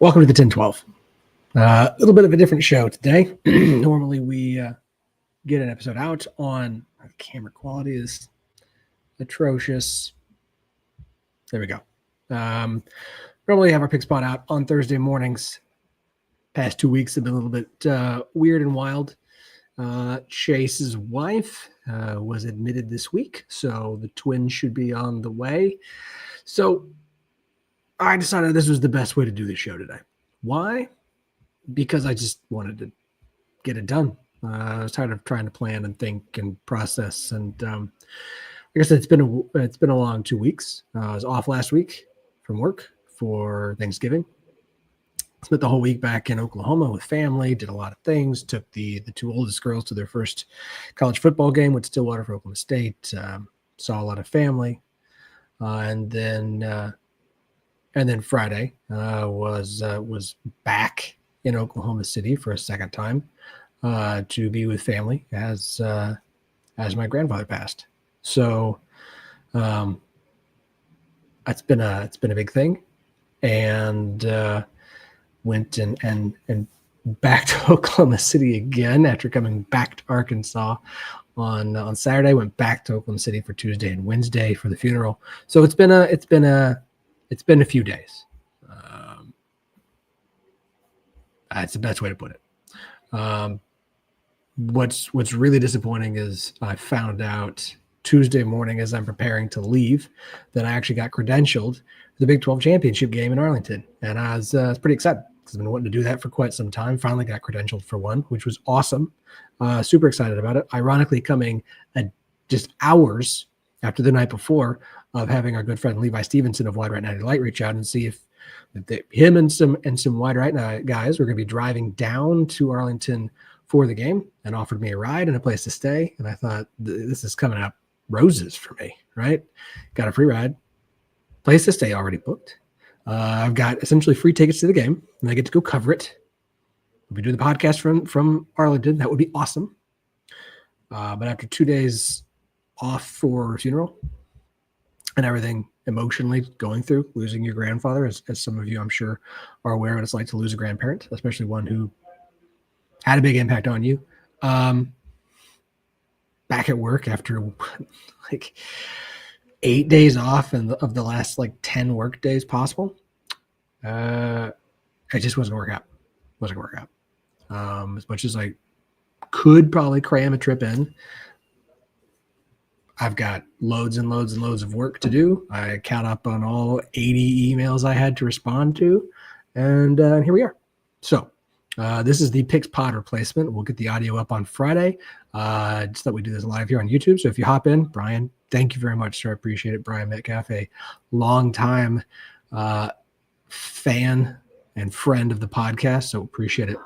Welcome to the 1012. A little bit of a different show today. Normally we get an episode out on camera quality is atrocious. There we go. Normally have our pick spot out on Thursday mornings. Past 2 weeks have been a little bit weird and wild. Chase's wife was admitted this week, so the twins should be on the way. So I decided this was the best way to do the show today. Why? Because I just wanted to get it done. I was tired of trying to plan and think and process. And like I said, it's been a long 2 weeks. I was off last week from work for Thanksgiving. Spent the whole week back in Oklahoma with family, did a lot of things, took the two oldest girls to their first college football game with Stillwater for Oklahoma State, saw a lot of family. And then Friday was back in Oklahoma City for a second time to be with family as my grandfather passed. So it's been a big thing, and went and back to Oklahoma City again after coming back to Arkansas on Saturday. Went back to Oklahoma City for Tuesday and Wednesday for the funeral. So it's been a few days. That's the best way to put it. What's really disappointing is I found out Tuesday morning as I'm preparing to leave that I actually got credentialed for the Big 12 championship game in Arlington. And I was pretty excited because I've been wanting to do that for quite some time. Finally got credentialed for one, which was awesome. Super excited about it. Ironically, coming just hours after the night before of having our good friend Levi Stevenson of Wide Right 90 Light reach out and see if him and some Wide Right guys were going to be driving down to Arlington for the game and offered me a ride and a place to stay. And I thought, this is coming up roses for me, right? Got a free ride, place to stay already booked. I've got essentially free tickets to the game, and I get to go cover it. We'll be doing the podcast from Arlington. That would be awesome. But after 2 days off for a funeral and everything emotionally going through, losing your grandfather, as some of you I'm sure are aware what it's like to lose a grandparent, especially one who had a big impact on you. Back at work after like 8 days off and of the last like 10 work days possible, it just wasn't going to work out. As much as I could probably cram a trip in, I've got loads and loads and loads of work to do. I count up on all 80 emails I had to respond to, and here we are. So this is the Picks Pod replacement. We'll get the audio up on Friday. Just that we do this live here on YouTube. So if you hop in, Brian, thank you very much, sir. I appreciate it. Brian Metcalf, a longtime fan and friend of the podcast, so appreciate it.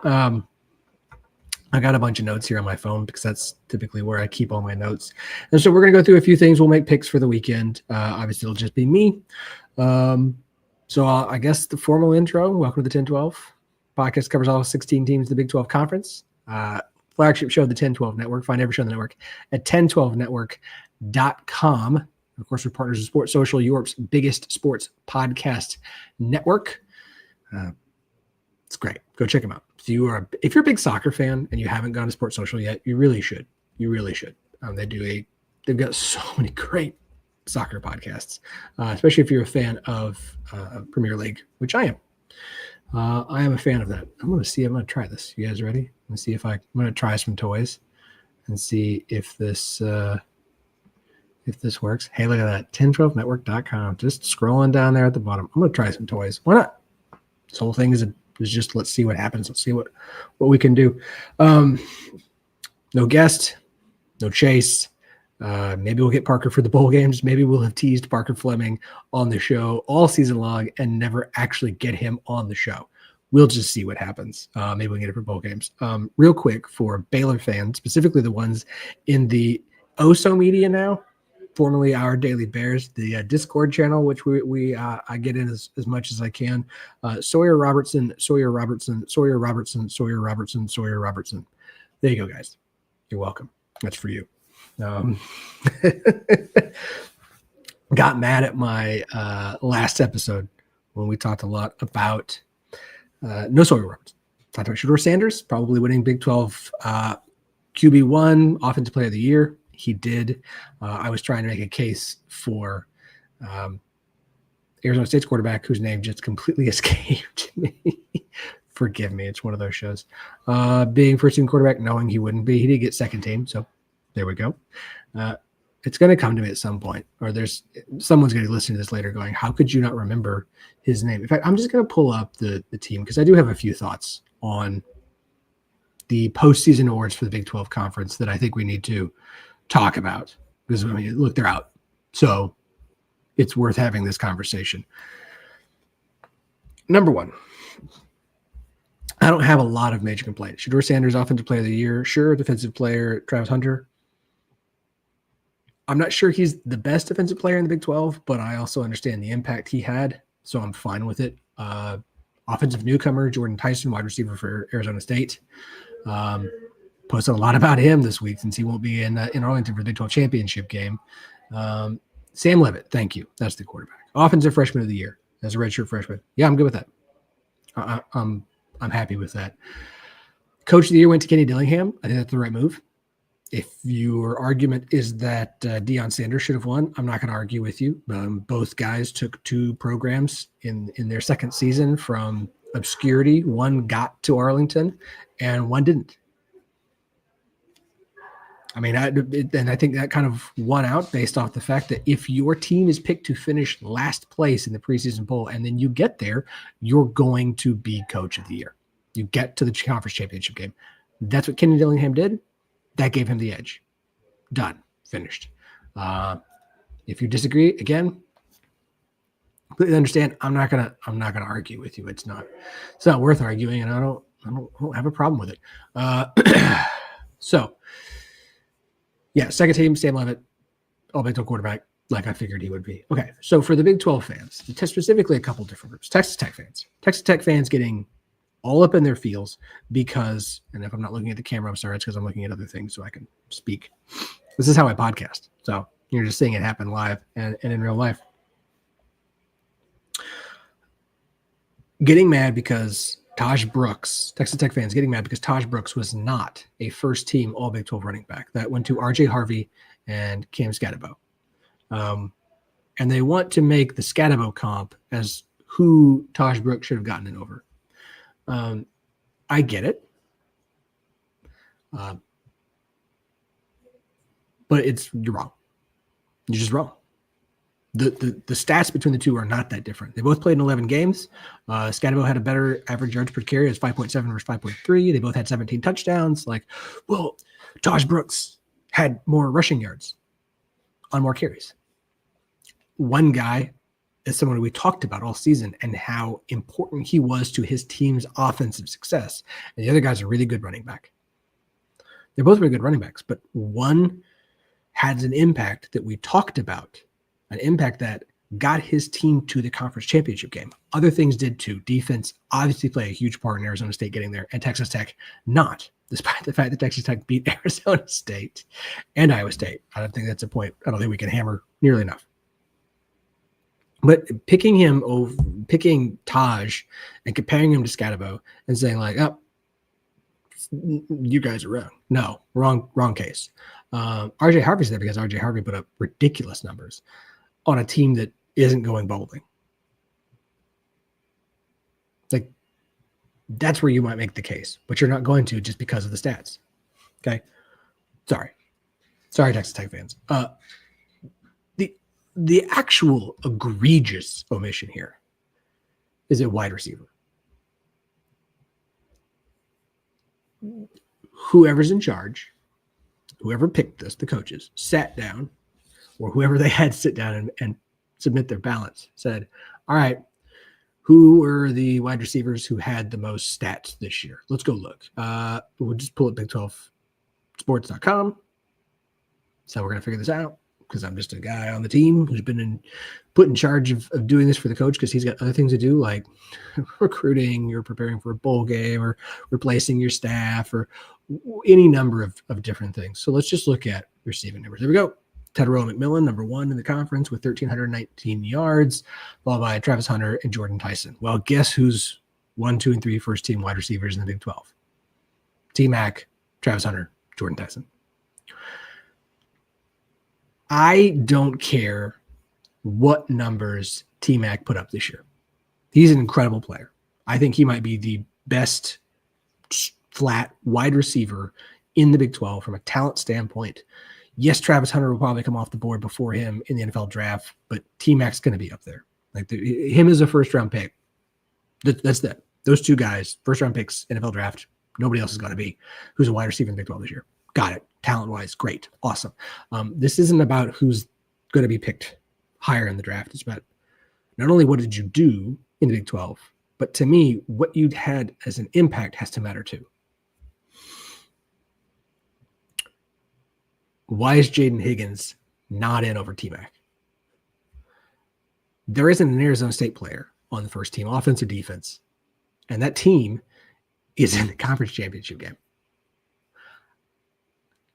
I got a bunch of notes here on my phone because that's typically where I keep all my notes. And so we're going to go through a few things. We'll make picks for the weekend. Obviously, it'll just be me. So I guess the formal intro, welcome to the 1012. Podcast covers all 16 teams of the Big 12 Conference. Flagship show, the 1012 Network. Find every show on the network at 1012network.com. Of course, we're partners with Sports Social, Europe's biggest sports podcast network. It's great. Go check them out. If you're a big soccer fan and you haven't gone to Sports Social yet, you really should. You really should. They've got so many great soccer podcasts, especially if you're a fan of Premier League, which I am. I am a fan of that. I'm going to try this. You guys ready? I'm going to try some toys and see if this works. Hey, look at that. 1012network.com. Just scrolling down there at the bottom. I'm going to try some toys. Why not? This whole thing is just let's see what happens. Let's see what we can do. No guest, no chase. Maybe we'll get Parker for the bowl games. Maybe we'll have teased Parker Fleming on the show all season long and never actually get him on the show. We'll just see what happens. Maybe we can get it for bowl games. Real quick, for Baylor fans, specifically the ones in the OSO media now, formerly our Daily Bears, the Discord channel, which I get in as much as I can. Sawyer Robertson. There you go, guys. You're welcome. That's for you. Got mad at my last episode when we talked a lot about No Sawyer Roberts. Talked about Shedeur Sanders, probably winning Big 12 QB1, Offensive Player of the Year. He did. I was trying to make a case for Arizona State's quarterback, whose name just completely escaped me. Forgive me. It's one of those shows. Being first-team quarterback, knowing he wouldn't be. He did get second team, so there we go. It's going to come to me at some point, or someone's going to listen to this later going, how could you not remember his name? In fact, I'm just going to pull up the team because I do have a few thoughts on the postseason awards for the Big 12 Conference that I think we need to talk about. Because, I mean, look, they're out. So it's worth having this conversation. Number one, I don't have a lot of major complaints. Shedeur Sanders, Offensive Player of the Year. Sure, Defensive Player, Travis Hunter. I'm not sure he's the best defensive player in the Big 12, but I also understand the impact he had, so I'm fine with it. Offensive newcomer, Jordan Tyson, wide receiver for Arizona State. Posted a lot about him this week since he won't be in Arlington for the Big 12 championship game. Sam Leavitt, thank you. That's the quarterback. Offensive Freshman of the Year as a redshirt freshman. Yeah, I'm good with that. I'm happy with that. Coach of the Year went to Kenny Dillingham. I think that's the right move. If your argument is that Deion Sanders should have won, I'm not going to argue with you. Both guys took two programs in their second season from obscurity. One got to Arlington, and one didn't. I mean, I think that kind of won out based off the fact that if your team is picked to finish last place in the preseason poll, and then you get there, you're going to be Coach of the Year. You get to the conference championship game. That's what Kenny Dillingham did. That gave him the edge. Done. Finished. If you disagree, again, completely understand. I'm not gonna argue with you. It's not worth arguing, and I don't have a problem with it. So, yeah, second team, Sam Leavitt, all Big 12 quarterback, like I figured he would be. Okay, so for the Big 12 fans, specifically a couple different groups. Texas Tech fans getting all up in their feels because, and if I'm not looking at the camera, I'm sorry, it's because I'm looking at other things so I can speak. This is how I podcast. So you're just seeing it happen live and in real life. Getting mad because Texas Tech fans getting mad because Taj Brooks was not a first team all Big 12 running back. That went to RJ Harvey and Cam Scatabo. And they want to make the Scatabo comp as who Taj Brooks should have gotten it over. I get it. But you're wrong. You're just wrong. The stats between the two are not that different. They both played in 11 games. Scatabo had a better average yards per carry. It was 5.7 versus 5.3. They both had 17 touchdowns. Taj Brooks had more rushing yards on more carries. One guy is someone we talked about all season and how important he was to his team's offensive success. And the other guy's a really good running back. They're both really good running backs, but one has an impact that we talked about, an impact that got his team to the conference championship game. Other things did too. Defense obviously played a huge part in Arizona State getting there, and Texas Tech not, despite the fact that Texas Tech beat Arizona State and Iowa State. I don't think that's a point I don't think we can hammer nearly enough. But picking Taj and comparing him to Scatabo and saying you guys are wrong. No, wrong case. RJ Harvey's there because RJ Harvey put up ridiculous numbers on a team that isn't going bowling. That's where you might make the case, but you're not going to just because of the stats. Okay. Sorry, Texas Tech fans. The actual egregious omission here is a wide receiver. Whoever's in charge, whoever picked this, the coaches, sat down, or whoever they had sit down and submit their ballots, said, all right, who were the wide receivers who had the most stats this year? Let's go look. We'll just pull up Big12sports.com. So we're going to figure this out, because I'm just a guy on the team who's been put in charge of doing this for the coach because he's got other things to do, like recruiting or preparing for a bowl game or replacing your staff or any number of different things. So let's just look at receiving numbers. There we go. Tedero McMillan, number one in the conference with 1,319 yards, followed by Travis Hunter and Jordan Tyson. Well, guess who's 1, 2, and 3 first-team wide receivers in the Big 12. T-Mac, Travis Hunter, Jordan Tyson. I don't care what numbers T-Mac put up this year. He's an incredible player. I think he might be the best flat wide receiver in the Big 12 from a talent standpoint. Yes, Travis Hunter will probably come off the board before him in the NFL draft, but T-Mac's going to be up there. Like him as a first-round pick. That's that. Those two guys, first-round picks, NFL draft. Nobody else is going to be who's a wide receiver in the Big 12 this year. Got it. Talent-wise, great. Awesome. This isn't about who's going to be picked higher in the draft. It's about not only what did you do in the Big 12, but to me, what you had as an impact has to matter too. Why is Jaden Higgins not in over T-Mac? There isn't an Arizona State player on the first team, offense or defense, and that team is in the conference championship game.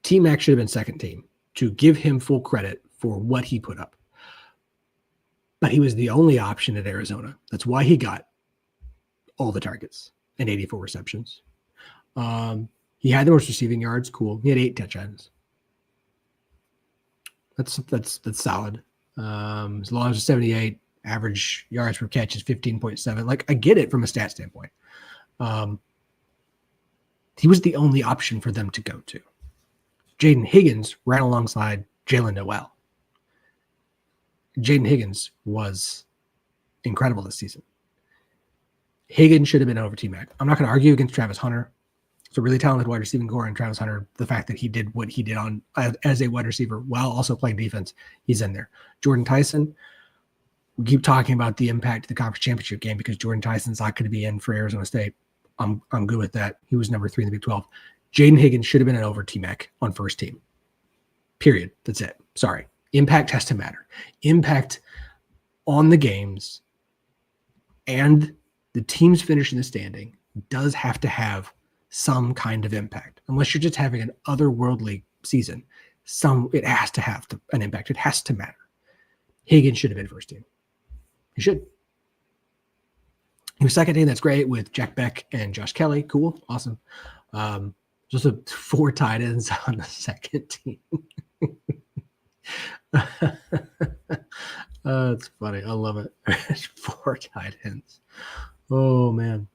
T-Mac should have been second team to give him full credit for what he put up. But he was the only option at Arizona. That's why he got all the targets and 84 receptions. He had the most receiving yards. Cool. He had 8 touchdowns. That's solid. As long as 78, average yards per catch is 15.7. Like, I get it from a stat standpoint. He was the only option for them to go to. Jaden Higgins ran alongside Jalen Noel. Jaden Higgins was incredible this season. Higgins should have been over T-Mac. I'm not going to argue against Travis Hunter. It's a really talented wide receiving core, and Travis Hunter, the fact that he did what he did on as a wide receiver while also playing defense, he's in there. Jordan Tyson, we keep talking about the impact of the conference championship game because Jordan Tyson's not going to be in for Arizona State. I'm good with that. He was number 3 in the Big 12. Jaden Higgins should have been an over T-Mac on first team. Period. That's it. Sorry. Impact has to matter. Impact on the games and the teams finishing the standing does have to have some kind of impact. Unless you're just having an otherworldly season, it has to have an impact. It has to matter. Higgins should have been first team. He should. He was second team. That's great with Jack Beck and Josh Kelly. Cool. Awesome. Just 4 tight ends on the second team. It's funny. I love it. 4 tight ends. Oh, man.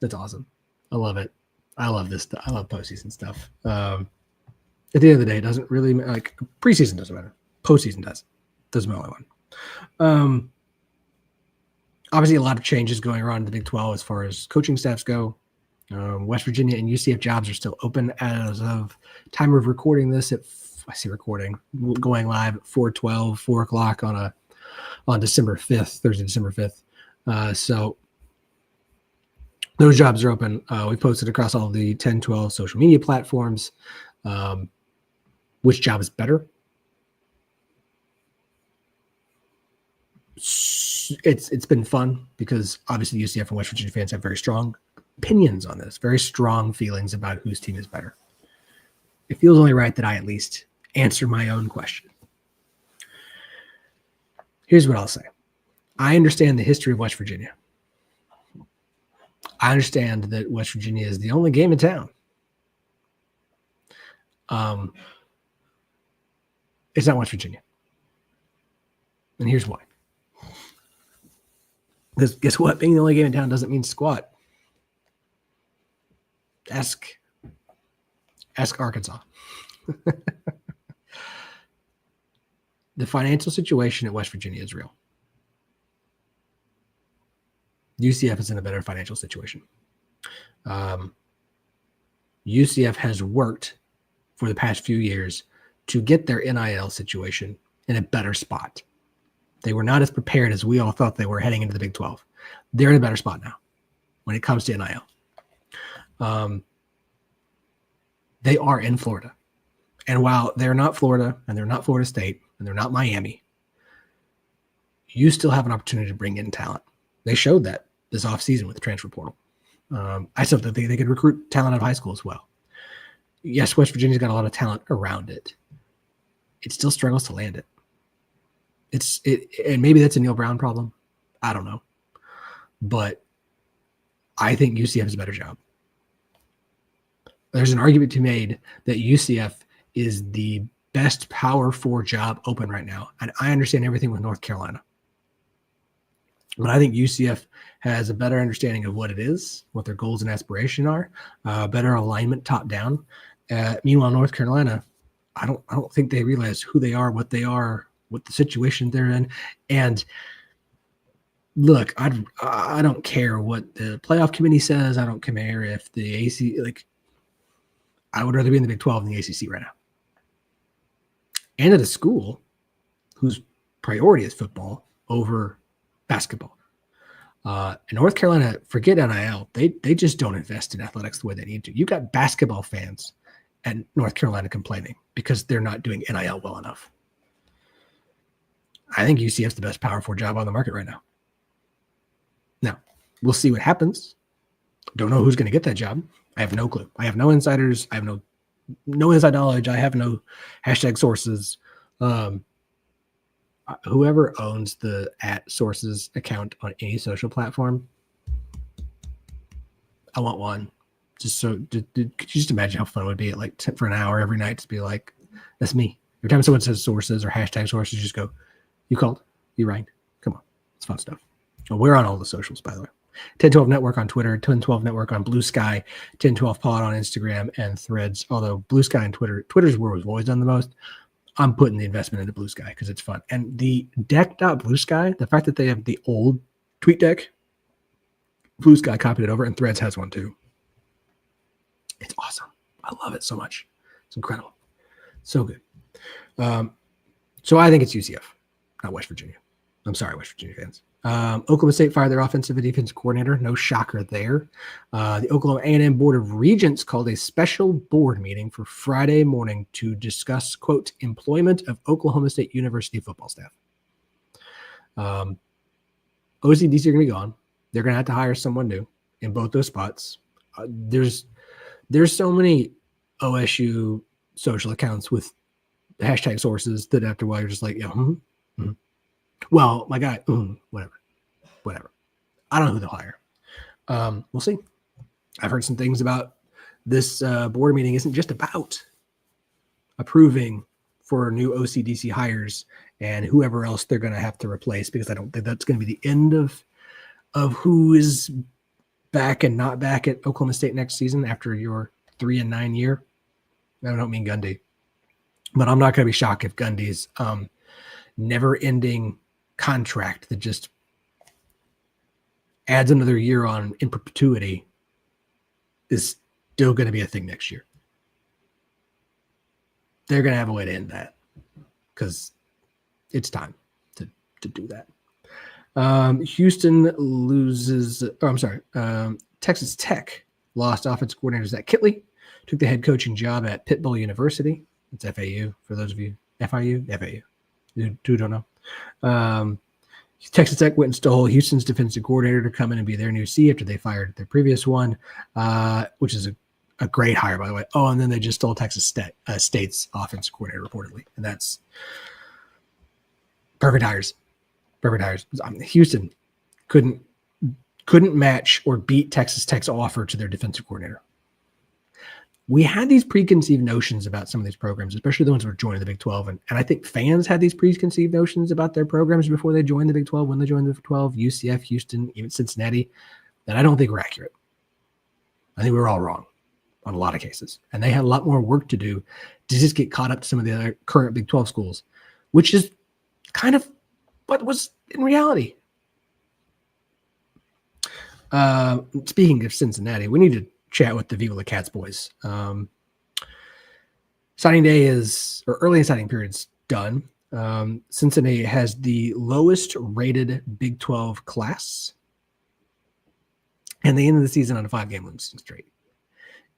That's awesome. I love it. I love this stuff. I love postseason stuff. At the end of the day, it doesn't really matter. Like, preseason doesn't matter. Postseason does. Doesn't matter one. Obviously, a lot of changes going around in the Big 12 as far as coaching staffs go. West Virginia and UCF jobs are still open as of time of recording this. Going live at 4:12, 4 o'clock on December 5th, Thursday, December 5th. So those jobs are open. We posted across all the 10, 12 social media platforms. Which job is better? It's been fun because obviously UCF and West Virginia fans have very strong opinions on this, very strong feelings about whose team is better. It feels only right that I at least answer my own question. Here's what I'll say. I understand the history of West Virginia. I understand that West Virginia is the only game in town. It's not West Virginia. And here's why. Because guess what? Being the only game in town doesn't mean squat. Ask Arkansas. The financial situation at West Virginia is real. UCF is in a better financial situation. UCF has worked for the past few years to get their NIL situation in a better spot. They were not as prepared as we all thought they were heading into the Big 12. They're in a better spot now when it comes to NIL. They are in Florida. And while they're not Florida and they're not Florida State and they're not Miami, you still have an opportunity to bring in talent. They showed that this offseason with the transfer portal. I still think they could recruit talent out of high school as well. Yes, West Virginia's got a lot of talent around it. It still struggles to land it. And maybe that's a Neil Brown problem. I don't know. But I think UCF is a better job. There's an argument to be made that UCF is the best Power 4 job open right now. And I understand everything with North Carolina. But I think UCF has a better understanding of what it is, what their goals and aspirations are, better alignment top down. Meanwhile, North Carolina, I don't think they realize who they are, what the situation they're in. And look, I don't care what the playoff committee says. I don't care if the AC, I would rather be in the Big 12 than the ACC right now. And at a school whose priority is football over basketball. In North Carolina, forget NIL. They just don't invest in athletics the way they need to. You got basketball fans at North Carolina complaining because they're not doing NIL well enough. I think UCF's the best Power 4 job on the market right now. Now, we'll see what happens. Don't know who's going to get that job. I have no clue. I have no insiders. I have no inside knowledge. I have no hashtag sources. Whoever owns the @sources account on any social platform, I want one. Just so, could you just imagine how fun it would be for an hour every night to be like, that's me. Every time someone says sources or hashtag sources, just go, you called, you rang. Come on. It's fun stuff. Well, we're on all the socials, by the way. 1012 Network on Twitter, 1012 Network on Blue Sky, 1012 Pod on Instagram and Threads. Although Blue Sky and Twitter's where we've always done the most. I'm putting the investment into Blue Sky because it's fun. And the deck.blue sky, the fact that they have the old tweet deck, Blue Sky copied it over, and Threads has one too. It's awesome. I love it so much. It's incredible. So good. So I think it's UCF, not West Virginia. I'm sorry, West Virginia fans. Oklahoma State fired their offensive and defensive coordinator. No shocker there. The Oklahoma A&M Board of Regents called a special board meeting for Friday morning to discuss, quote, employment of Oklahoma State University football staff. OCDC are going to be gone. They're going to have to hire someone new in both those spots. There's so many OSU social accounts with hashtag sources that after a while you're just like, yeah, well, my guy, whatever. I don't know who they'll hire. We'll see. I've heard some things about this board meeting isn't just about approving for new OCDC hires and whoever else they're going to have to replace, because I don't think that's going to be the end of who is back and not back at Oklahoma State next season after your 3-9 year. I don't mean Gundy, but I'm not going to be shocked if Gundy's never-ending contract that just adds another year on in perpetuity is still going to be a thing next year. They're going to have a way to end that because it's time to do that. Houston loses. Texas Tech lost offensive coordinator Zach Kitley, took the head coaching job at Pitbull University. It's FAU for those of you. FAU. Who don't know. Texas Tech went and stole Houston's defensive coordinator to come in and be their new C after they fired their previous one, which is a great hire, by the way. Oh, and then they just stole Texas State's offensive coordinator reportedly, and that's perfect hires. Houston couldn't match or beat Texas Tech's offer to their defensive coordinator. We had these preconceived notions about some of these programs, especially the ones that were joining the Big 12. And I think fans had these preconceived notions about their programs before they joined the Big 12, when they joined the Big 12, UCF, Houston, even Cincinnati, that I don't think were accurate. I think we were all wrong on a lot of cases. And they had a lot more work to do to just get caught up to some of the other current Big 12 schools, which is kind of what was in reality. Speaking of Cincinnati, we need to chat with the Viva La Cats boys. Signing day early signing period's done. Cincinnati has the lowest rated Big 12 class, and they ended the season on a 5-game losing streak.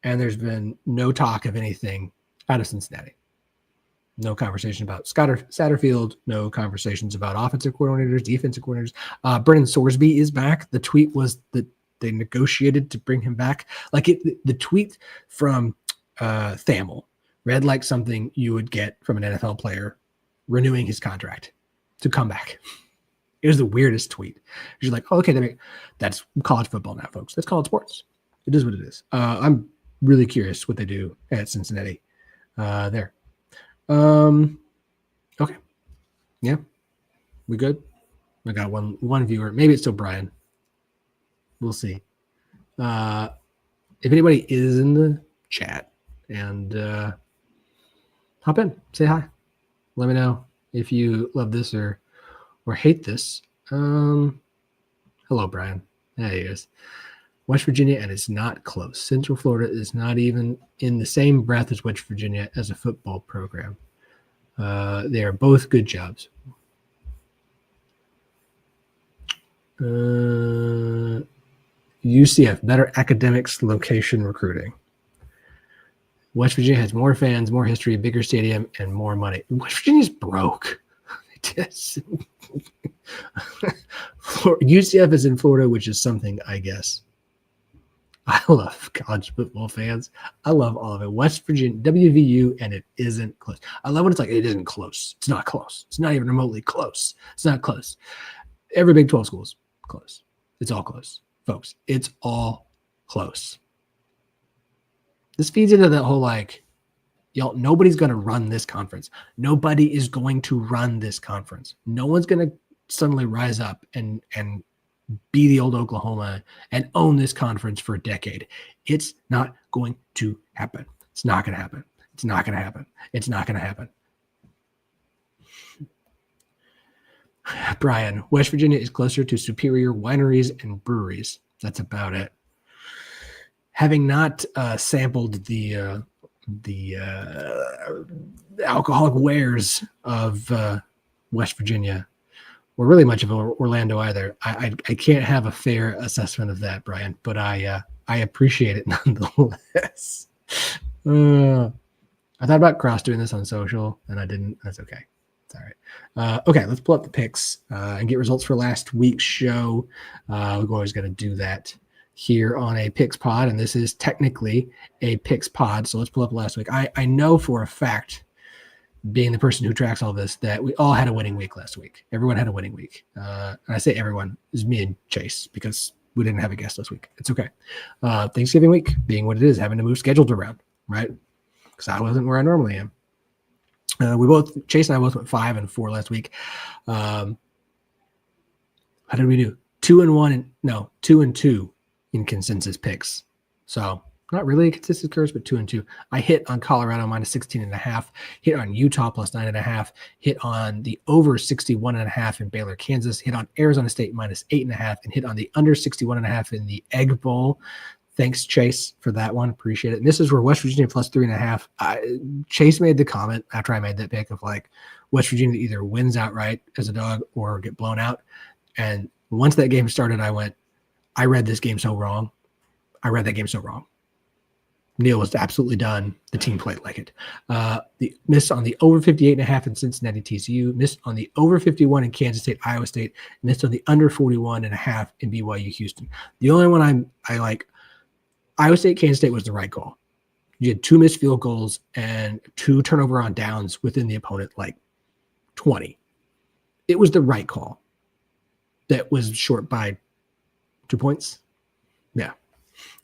And there's been no talk of anything out of Cincinnati. No conversation about Satterfield, no conversations about offensive coordinators, defensive coordinators. Brennan Sorsby is back. The tweet was that they negotiated to bring him back. The tweet from Thamel read like something you would get from an NFL player renewing his contract to come back. It was the weirdest tweet. You're like, oh, okay, that's college football now, folks. That's college sports. It is what it is. I'm really curious what they do at Cincinnati there. Okay. Yeah. We good? I got one viewer. Maybe it's still Brian. We'll see. If anybody is in the chat and hop in, say hi. Let me know if you love this or hate this. Hello, Brian. There he is. West Virginia, and it's not close. Central Florida is not even in the same breath as West Virginia as a football program. They are both good jobs. UCF, better academics, location, recruiting. West Virginia has more fans, more history, bigger stadium, and more money. West Virginia's broke. UCF is in Florida, which is something, I guess. I love college football fans. I love all of it. West Virginia, WVU, and it isn't close. I love when it's like, it isn't close. It's not close. It's not even remotely close. It's not close. Every Big 12 school is close. It's all close, folks. It's all close. This feeds into that whole like, y'all, nobody's going to run this conference. Nobody is going to run this conference. No one's going to suddenly rise up and be the old Oklahoma and own this conference for a decade. It's not going to happen. It's not going to happen. It's not going to happen. It's not going to happen. Brian, West Virginia is closer to superior wineries and breweries. That's about it. Having not sampled the alcoholic wares of West Virginia, or really much of Orlando either, I can't have a fair assessment of that, Brian. But I appreciate it nonetheless. I thought about cross doing this on social, and I didn't. That's okay. It's all right. Okay, let's pull up the picks and get results for last week's show. We're always going to do that here on a picks pod, and this is technically a picks pod. So let's pull up last week. I know for a fact, being the person who tracks all this, that we all had a winning week last week. Everyone had a winning week. And I say everyone, is me and Chase, because we didn't have a guest last week. It's okay. Thanksgiving week being what it is, having to move schedules around, right? Because I wasn't where I normally am. Chase and I both went 5-4 last week. How did we do? 2-2 in consensus picks. So not really a consistent curse, but 2-2. I hit on Colorado minus 16.5, hit on Utah plus 9.5, hit on the over 61.5 in Baylor, Kansas, hit on Arizona State minus 8.5, and hit on the under 61.5 in the Egg Bowl. Thanks, Chase, for that one. Appreciate it. And this is where West Virginia plus 3.5. Chase made the comment after I made that pick of like West Virginia either wins outright as a dog or get blown out. And once that game started, I read this game so wrong. Neil was absolutely done. The team played like it. The missed on the over 58.5 in Cincinnati TCU, missed on the over 51 in Kansas State, Iowa State, missed on the under 41.5 in BYU Houston. The only one I like, Iowa State, Kansas State was the right call. You had 2 missed field goals and 2 turnover on downs within the opponent, like 20. It was the right call. That was short by 2 points. Yeah.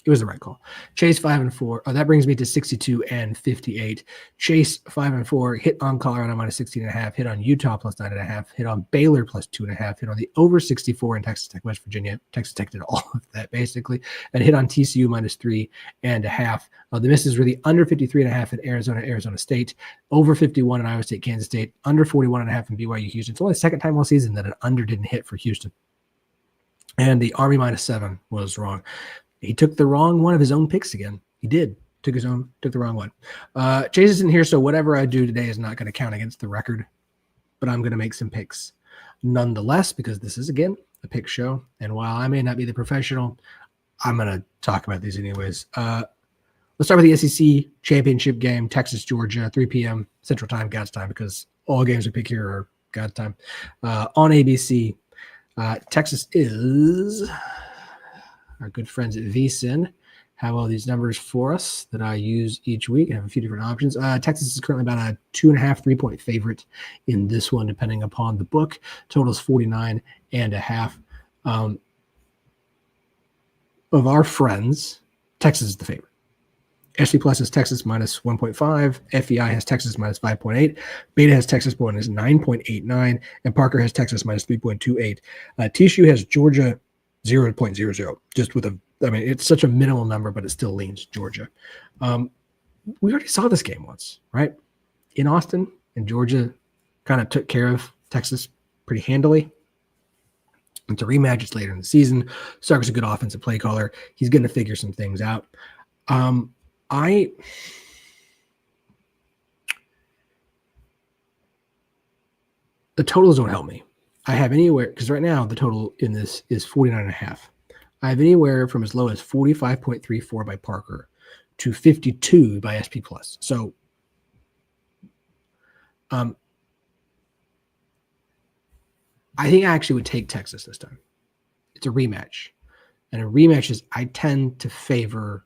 It was the right call. Chase 5-4. Oh, that brings me to 62-58. Chase 5-4. Hit on Colorado minus 16.5. Hit on Utah plus 9.5. Hit on Baylor plus 2.5. Hit on the over 64 in Texas Tech, West Virginia. Texas Tech did all of that basically, and hit on TCU minus 3.5. The misses were the under 53.5 in Arizona State, over 51 in Iowa State, Kansas State, under 41.5 in BYU Houston. It's only the second time all season that an under didn't hit for Houston. And the Army minus 7 was wrong. He took the wrong one of his own picks again. He did. Took the wrong one. Chase isn't here, so whatever I do today is not going to count against the record. But I'm going to make some picks nonetheless, because this is, again, a pick show. And while I may not be the professional, I'm going to talk about these anyways. Let's start with the SEC championship game, Texas, Georgia, 3 p.m. Central Time, God's time, because all games we pick here are God's time. On ABC, Texas is our good friends at VSiN have all these numbers for us that I use each week. I have a few different options. Texas is currently about a 2.5, 3-point favorite in this one, depending upon the book. Total is 49.5. Of our friends, Texas is the favorite. SP Plus has Texas minus 1.5. FEI has Texas minus 5.8. Beta has Texas minus 9.89. And Parker has Texas minus 3.28. TSU has Georgia 0.00. Just with it's such a minimal number, but it still leans Georgia. We already saw this game once, right? In Austin, and Georgia kind of took care of Texas pretty handily. It's a rematch. It's later in the season. Sark's a good offensive play caller. He's going to figure some things out. The totals don't help me. I have anywhere, because right now the total in this is 49.5. I have anywhere from as low as 45.34 by Parker to 52 by SP Plus. So, I think I actually would take Texas this time. It's a rematch. And a rematch is, I tend to favor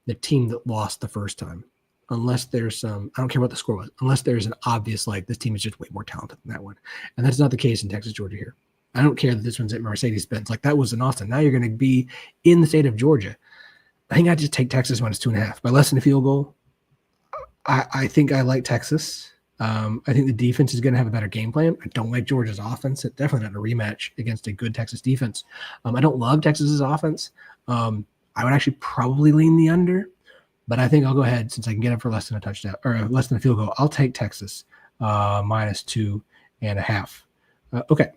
the team that lost the first time, unless there's some, I don't care what the score was, unless there's an obvious, like, this team is just way more talented than that one. And that's not the case in Texas, Georgia here. I don't care that this one's at Mercedes-Benz. Like, that was in Austin. Now you're going to be in the state of Georgia. I think I'd just take Texas minus 2.5 by less than a field goal. I think I like Texas. I think the defense is going to have a better game plan. I don't like Georgia's offense. It's definitely not a rematch against a good Texas defense. I don't love Texas's offense. I would actually probably lean the under, but I think I'll go ahead, since I can get it for less than a touchdown or less than a field goal. I'll take Texas minus 2.5. Okay.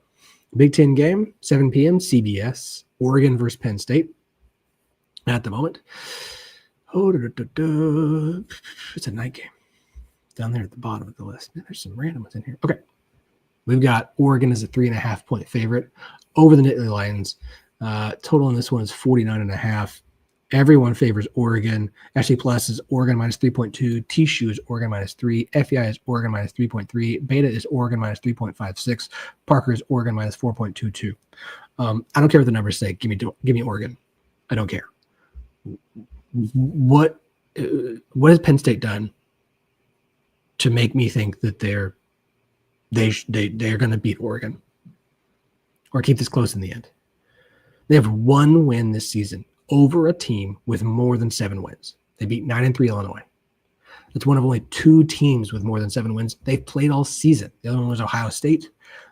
Big Ten game, 7 p.m. CBS, Oregon versus Penn State at the moment. It's a night game. Down there at the bottom of the list. Man, there's some random ones in here. Okay. We've got Oregon as a 3.5-point favorite over the Nittany Lions. Total in this one is 49.5. Everyone favors Oregon. SP Plus is Oregon minus 3.2. TSU is Oregon minus 3. FEI is Oregon minus 3.3. Beta is Oregon minus 3.56. Parker is Oregon minus 4.22. I don't care what the numbers say. Give me Oregon. I don't care. What has Penn State done to make me think that they're going to beat Oregon or keep this close in the end? They have one win this season over a team with more than 7 wins. They beat 9-3 Illinois. That's one of only 2 teams with more than 7 wins. They've played all season. The other one was Ohio State.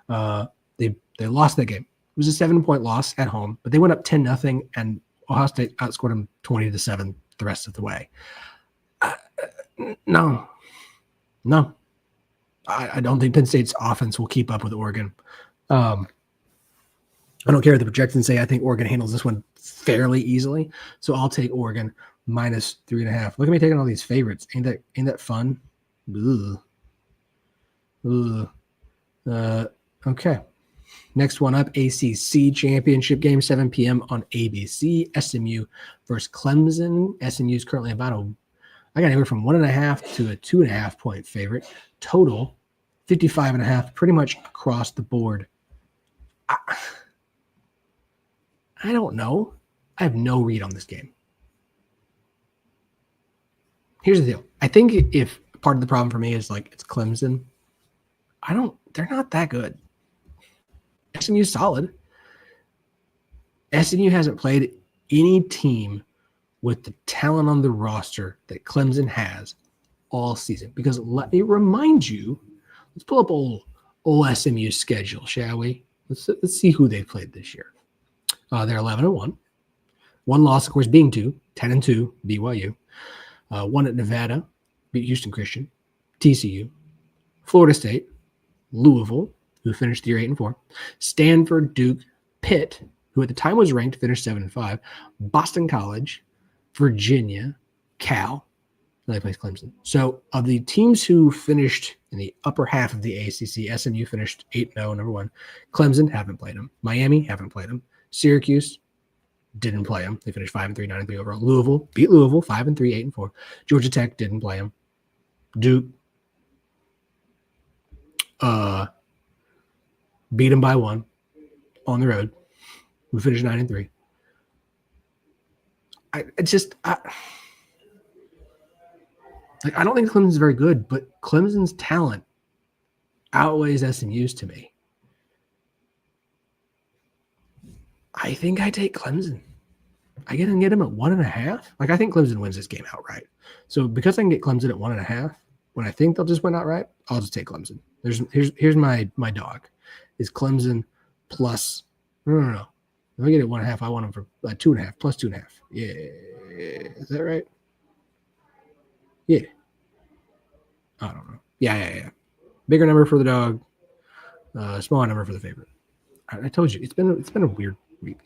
They lost that game. It was a 7-point loss at home, but they went up 10-0, and Ohio State outscored them 20-7 the rest of the way. No. I don't think Penn State's offense will keep up with Oregon. I don't care what the projections say. I think Oregon handles this one fairly easily. So I'll take Oregon minus 3.5. Look at me taking all these favorites. Ain't that fun? Okay. Next one up, ACC Championship game, 7 p.m. on ABC. SMU versus Clemson. SMU is currently about I got anywhere from 1.5 to a 2.5-point favorite. Total 55.5, pretty much across the board. I don't know. I have no read on this game. Here's the deal. I think if part of the problem for me is, like, it's Clemson, they're not that good. SMU's solid. SMU hasn't played any team with the talent on the roster that Clemson has all season. Because let me remind you, let's pull up old SMU's schedule, shall we? Let's see who they've played this year. They're 11-1. One loss, of course, being 10-2, BYU. One at Nevada, beat Houston Christian, TCU, Florida State, Louisville, who finished the year 8-4, Stanford, Duke, Pitt, who at the time was ranked, finished 7-5, Boston College, Virginia, Cal, and they placed Clemson. So of the teams who finished in the upper half of the ACC, SMU finished 8-0, number 1. Clemson, haven't played them. Miami, haven't played them. Syracuse, didn't play them. They finished 5-3, 9-3 overall. Louisville, beat Louisville, 5-3, 8-4. Georgia Tech, didn't play them. Duke, beat them by 1 on the road. We finished 9-3. I don't think Clemson's very good, but Clemson's talent outweighs SMU's to me. I think I take Clemson. I can get him at 1.5. I think Clemson wins this game outright. So because I can get Clemson at 1.5, when I think they'll just win outright, I'll just take Clemson. Here's my dog. Is Clemson plus? No. If I get it 1.5, I want them for 2.5 plus 2.5. Yeah, is that right? Yeah. I don't know. Yeah. Bigger number for the dog, smaller number for the favorite. I told you it's been a weird week.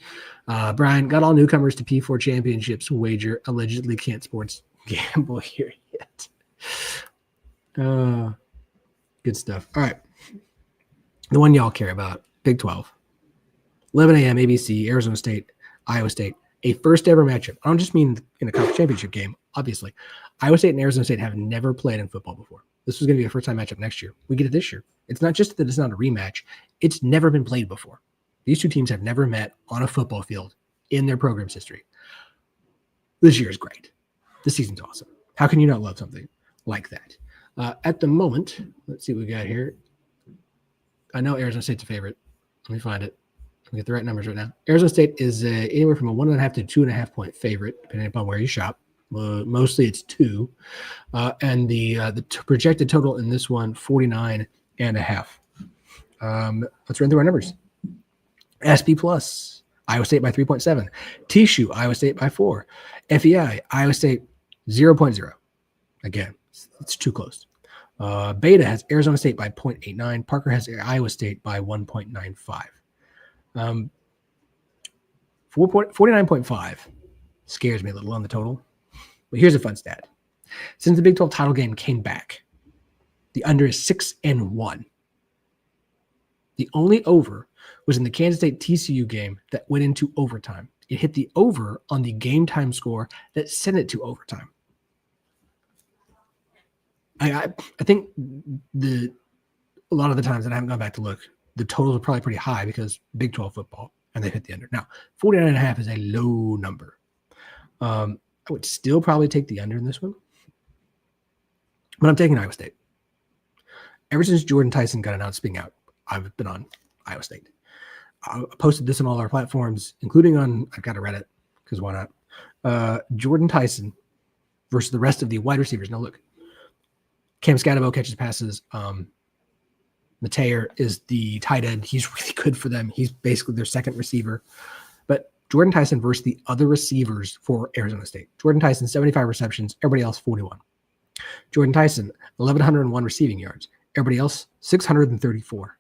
Brian, got all newcomers to P4 championships. Wager allegedly can't sports gamble here yet. Good stuff. All right, the one y'all care about, Big 12, 11 a.m. ABC, Arizona State, Iowa State, a first ever matchup. I don't just mean in a conference championship game. Obviously, Iowa State and Arizona State have never played in football before. This was going to be a first time matchup next year. We get it this year. It's not just that it's not a rematch. It's never been played before. These two teams have never met on a football field in their program's history. This year is great. This season's awesome. How can you not love something like that? At the moment, let's see what we got here. I know Arizona State's a favorite. Let me find it. Let me get the right numbers right now. Arizona State is anywhere from a 1.5 to 2.5 point favorite, depending upon where you shop. Mostly it's 2. And the projected total in this one, 49.5. Let's run through our numbers. SP Plus, Iowa State by 3.7. T-Shoe, Iowa State by 4. FEI, Iowa State 0.0. Again, it's too close. Beta has Arizona State by 0.89. Parker has Iowa State by 1.95. 49.5 scares me a little on the total. But here's a fun stat. Since the Big 12 title game came back, the under is 6-1. The only over was in the Kansas State TCU game that went into overtime. It hit the over on the game time score that sent it to overtime. I think a lot of the times, and I haven't gone back to look, the totals are probably pretty high because Big 12 football, and they hit the under. Now, 49.5 is a low number. I would still probably take the under in this one, but I'm taking Iowa State. Ever since Jordan Tyson got announced being out, I've been on Iowa State. I posted this on all our platforms, including on, I've got a Reddit, because why not? Jordan Tyson versus the rest of the wide receivers. Now look, Cam Scatterbo catches passes. Mateer is the tight end. He's really good for them. He's basically their second receiver. But Jordan Tyson versus the other receivers for Arizona State. Jordan Tyson, 75 receptions. Everybody else, 41. Jordan Tyson, 1,101 receiving yards. Everybody else, 634.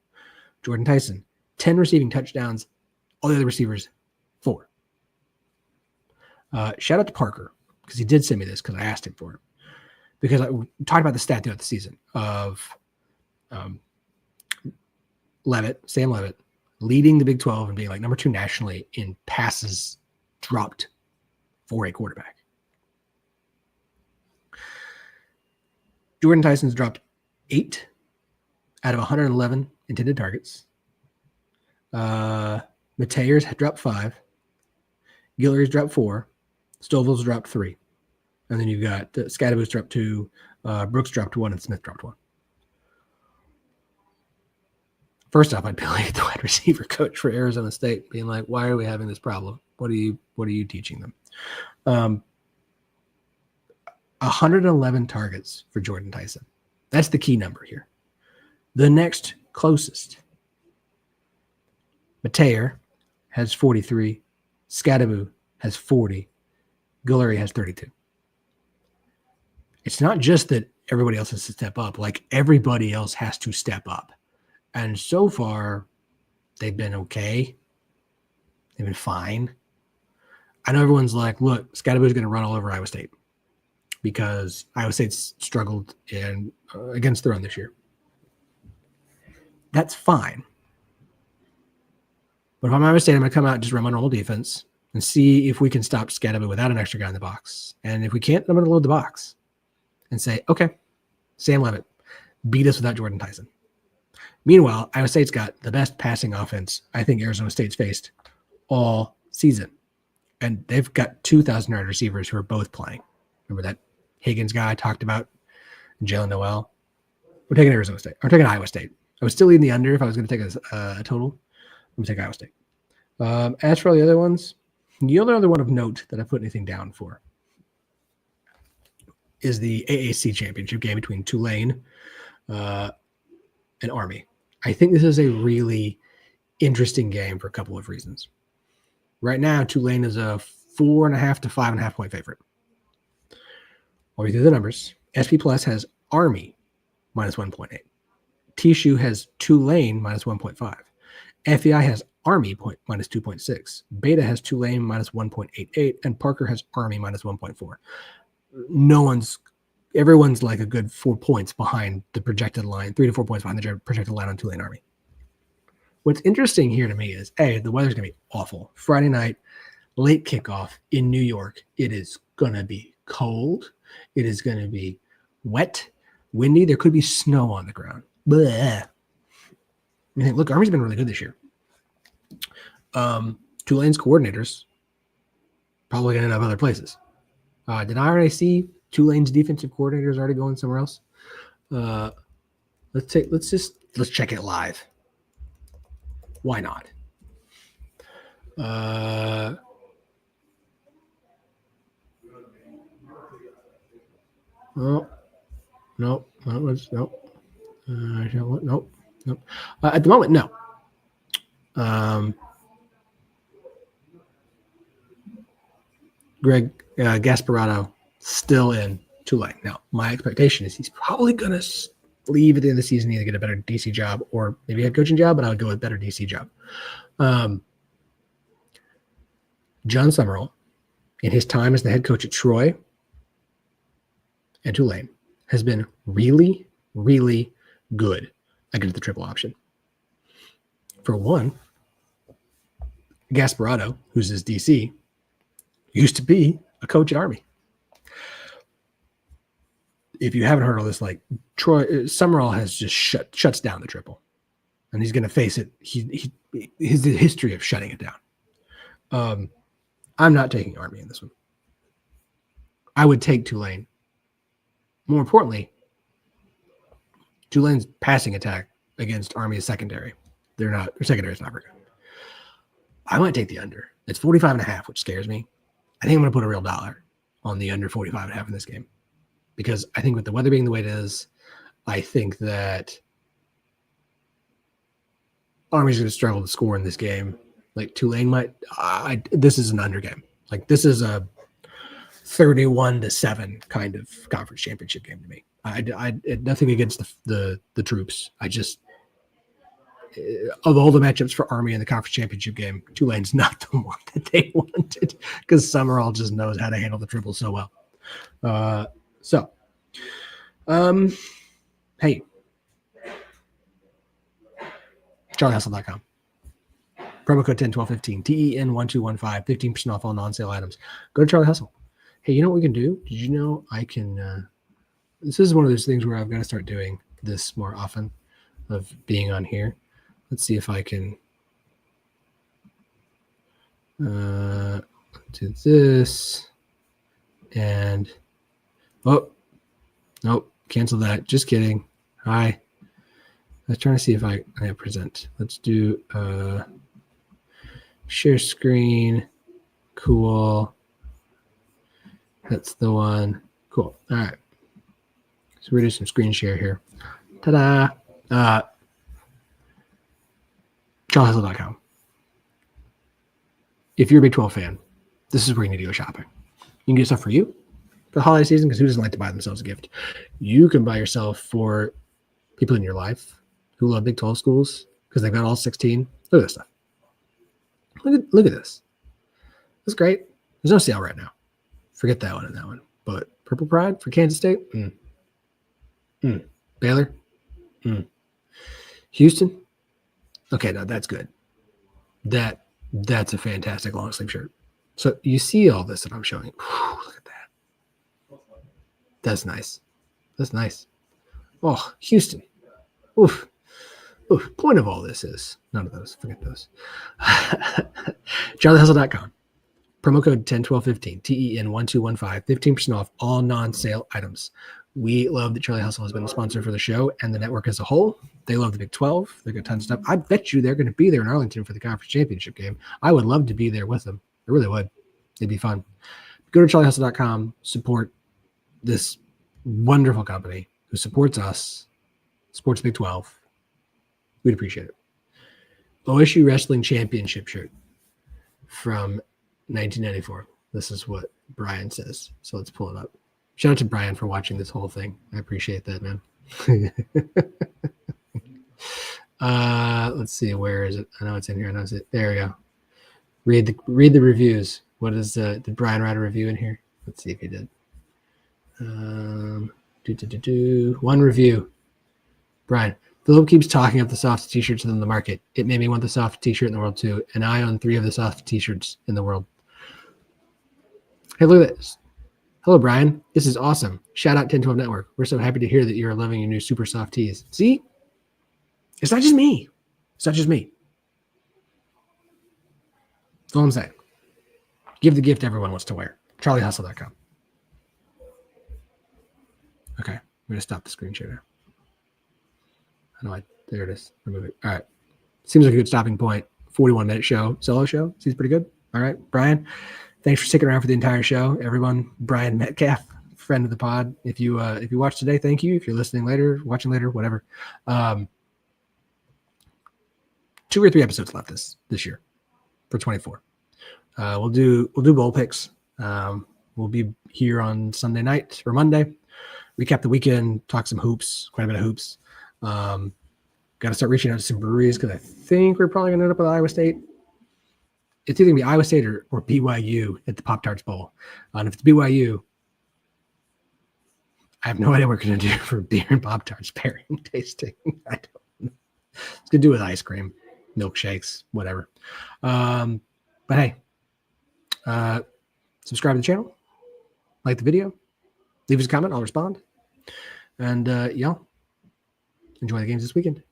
Jordan Tyson, 10 receiving touchdowns. All the other receivers, 4. Shout out to Parker, because he did send me this because I asked him for it. Because I talked about the stat throughout the season of Sam Leavitt, leading the Big 12 and being like number 2 nationally in passes dropped for a quarterback. Jordan Tyson's dropped 8 out of 111 intended targets. Mateer's dropped 5. Guillory's dropped 4. Stovall's dropped 3. And then you've got Scatterbo's dropped 2. Brooks dropped 1, and Smith dropped 1. First off, I'd be like the wide receiver coach for Arizona State, being like, "Why are we having this problem? What are you teaching them?" 111 targets for Jordan Tyson. That's the key number here. The next closest, Mateer has 43. Scatterbo has 40. Guillory has 32. It's not just that everybody else has to step up. Like, everybody else has to step up. And so far, they've been okay. They've been fine. I know everyone's like, look, Scatterbo's going to run all over Iowa State because Iowa State's struggled against the run this year. That's fine. But if I'm Iowa State, I'm going to come out and just run my normal defense and see if we can stop Scatterbo without an extra guy in the box. And if we can't, I'm going to load the box and say, okay, Sam Leavitt, beat us without Jordan Tyson. Meanwhile, Iowa State's got the best passing offense I think Arizona State's faced all season. and they've got 2,000-yard receivers who are both playing. Remember that Higgins guy I talked about, Jalen Noel? We're taking Arizona State. We're taking Iowa State. I was still leading the under if I was going to take a total. I'm going to take Iowa State. As for all the other ones, the only other one of note that I put anything down for is the AAC championship game between Tulane and Army. I think this is a really interesting game for a couple of reasons. Right now, Tulane is a 4.5 to 5.5 point favorite. I'll read through the numbers. SP Plus has Army minus 1.8. Tishu has Tulane minus 1.5. FEI has Army minus 2.6. Beta has Tulane minus 1.88. And Parker has Army minus 1.4. Everyone's like a good 4 points behind the projected line, 3 to 4 points behind the projected line on Tulane Army. What's interesting here to me is, A, the weather's going to be awful. Friday night, late kickoff in New York. It is going to be cold. It is going to be wet, windy. There could be snow on the ground. Blech. I mean, look, Army's been really good this year. Tulane's coordinators probably going to end up other places. Did I already see Tulane's defensive coordinators already going somewhere else? Let's check it live. Why not? No. At the moment, no. Greg Gasparotto still in Tulane. Now, my expectation is he's probably going to leave at the end of the season, either get a better DC job or maybe a head coaching job, but I would go with better DC job. John Summerall, in his time as the head coach at Troy and Tulane, has been really, really good against the triple option. For one, Gasparotto, who's his DC, used to be a coach at Army. If you haven't heard all this, like Summerall has just shuts down the triple, and he's going to face it. His history of shutting it down. I'm not taking Army in this one. I would take Tulane. More importantly, Tulane's passing attack against Army's secondary. Their secondary is not very good. I might take the under. It's 45.5, which scares me. I think I'm going to put a real dollar on the under 45.5 in this game. Because I think with the weather being the way it is, I think that Army's going to struggle to score in this game. Like Tulane might. This is an under game. Like this is a 31-7 kind of conference championship game to me. I nothing against the troops. I just of all the matchups for Army in the conference championship game, Tulane's not the one that they wanted because Summerall just knows how to handle the triple so well. Hey, charliehustle.com. Promo code 101215, TEN1215, 15% off all non-sale items. Go to Charlie Hustle. Hey, you know what we can do? Did you know I can, this is one of those things where I've got to start doing this more often of being on here. Let's see if I can do this and, oh, nope, cancel that. Just kidding. Hi. I was trying to see if I present. Let's do share screen. Cool. That's the one. Cool. All right. So we're doing some screen share here. Ta-da. charliehustle.com. If you're a Big 12 fan, this is where you need to go shopping. You can get stuff for you for the holiday season because who doesn't like to buy themselves a gift? You can buy yourself for people in your life who love Big 12 schools because they've got all 16. Look at this stuff. Look at this. That's great. There's no sale right now. Forget that one and that one. But Purple Pride for Kansas State? Baylor? Houston? Okay, no, that's good. That's a fantastic long sleeve shirt. So you see all this that I'm showing. Whew, look at that. That's nice. That's nice. Oh, Houston. Oof. Point of all this is none of those. Forget those. charliehustle.com. Promo code 101215, TEN1215, 15% off all non-sale items. We love that Charlie Hustle has been a sponsor for the show and the network as a whole. They love the Big 12. They got tons of stuff. I bet you they're going to be there in Arlington for the conference championship game. I would love to be there with them. I really would. It'd be fun. Go to charliehustle.com, support this wonderful company who supports us, supports Big 12. We'd appreciate it. OSU Wrestling Championship shirt from 1994. This is what Brian says. So let's pull it up. Shout out to Brian for watching this whole thing. I appreciate that, man. Let's see. Where is it? I know it's in here. I know it's it. There we go. Read the reviews. What is did Brian write a review in here? Let's see if he did. One review. Brian, Phillip keeps talking up the soft t-shirts in the market. It made me want the soft t-shirt in the world too. And I own 3 of the soft t-shirts in the world. Hey, look at this. Hello, Brian. This is awesome. Shout out 1012 Network. We're so happy to hear that you're loving your new super soft tees. See? It's not just me. It's not just me. That's all I'm saying. Give the gift everyone wants to wear. charliehustle.com. Okay. I'm going to stop the screen share now. There it is. Remove it. All right. Seems like a good stopping point. 41-minute show. Solo show. Seems pretty good. All right. Brian, thanks for sticking around for the entire show. Everyone, Brian Metcalf, friend of the pod. If you watched today, thank you. If you're listening later, watching later, whatever. 2 or 3 episodes left this year for 24. We'll do bowl picks. We'll be here on Sunday night or Monday. Recap the weekend, talk some hoops, quite a bit of hoops. Got to start reaching out to some breweries because I think we're probably going to end up with Iowa State. It's either going to be Iowa State or BYU at the Pop-Tarts Bowl. And if it's BYU, I have no idea what we're going to do for beer and Pop-Tarts pairing tasting. I don't know. It's going to do with ice cream, milkshakes, whatever. But hey, subscribe to the channel, like the video, leave us a comment. I'll respond. And y'all, enjoy the games this weekend.